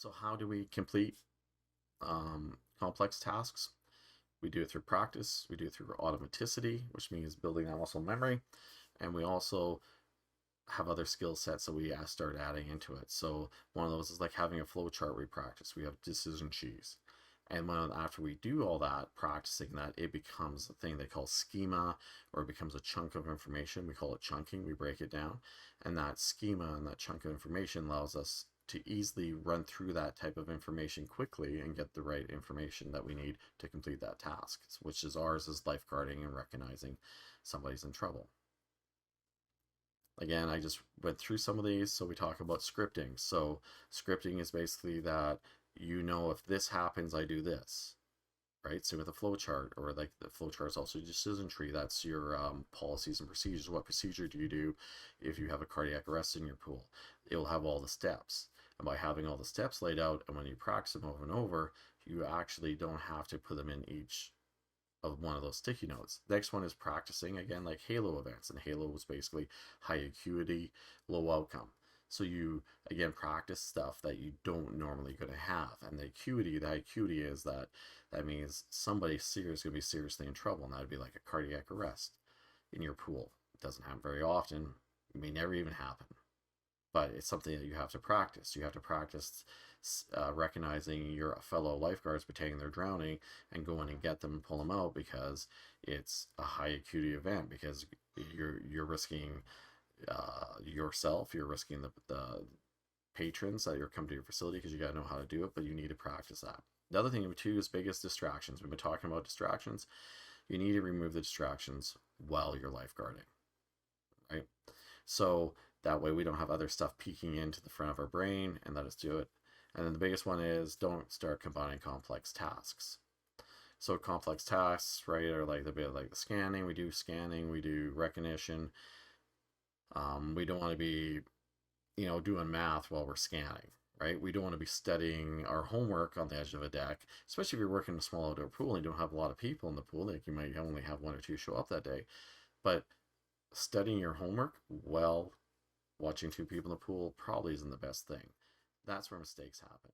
So how do we complete complex tasks? We do it through practice. We do it through automaticity, which means building that muscle memory. And we also have other skill sets that we start adding into it. So one of those is like having a flow chart we practice. We have decision trees. And after we do all that, practicing that, it becomes a thing they call schema, or it becomes a chunk of information. We call it chunking. We break it down. And that schema and that chunk of information allows us to easily run through that type of information quickly and get the right information that we need to complete that task, which is ours is lifeguarding and recognizing somebody's in trouble. Again, I just went through some of these. So we talk about scripting. So scripting is basically that if this happens, I do this, right? So with a flow chart, or like the flow chart is also a decision tree. That's your policies and procedures. What procedure do you do if you have a cardiac arrest in your pool? It will have all the steps. And by having all the steps laid out, and when you practice them over and over, you actually don't have to put them in each of one of those sticky notes. Next one is practicing, again, like halo events. And halo was basically high acuity, low outcome. So you, again, practice stuff that you don't normally going to have. And the high acuity is that means somebody serious is going to be seriously in trouble. And that would be like a cardiac arrest in your pool. It doesn't happen very often. It may never even happen. But it's something that you have to practice. You have to practice recognizing your fellow lifeguards pretending they're drowning and go in and get them and pull them out, because it's a high acuity event, because you're risking yourself, you're risking the patrons that you're coming to your facility, because you got to know how to do it, but you need to practice that. The other thing too is biggest distractions. We've been talking about distractions. You need to remove the distractions while you're lifeguarding, right? So that way we don't have other stuff peeking into the front of our brain, and let us do it. And then the biggest one is don't start combining complex tasks. So complex tasks, right, are like the scanning. We do scanning, we do recognition. We don't want to be, doing math while we're scanning, right? We don't want to be studying our homework on the edge of a deck, especially if you're working in a small outdoor pool and you don't have a lot of people in the pool. Like you might only have one or two show up that day. But studying your homework while watching two people in the pool probably isn't the best thing. That's where mistakes happen.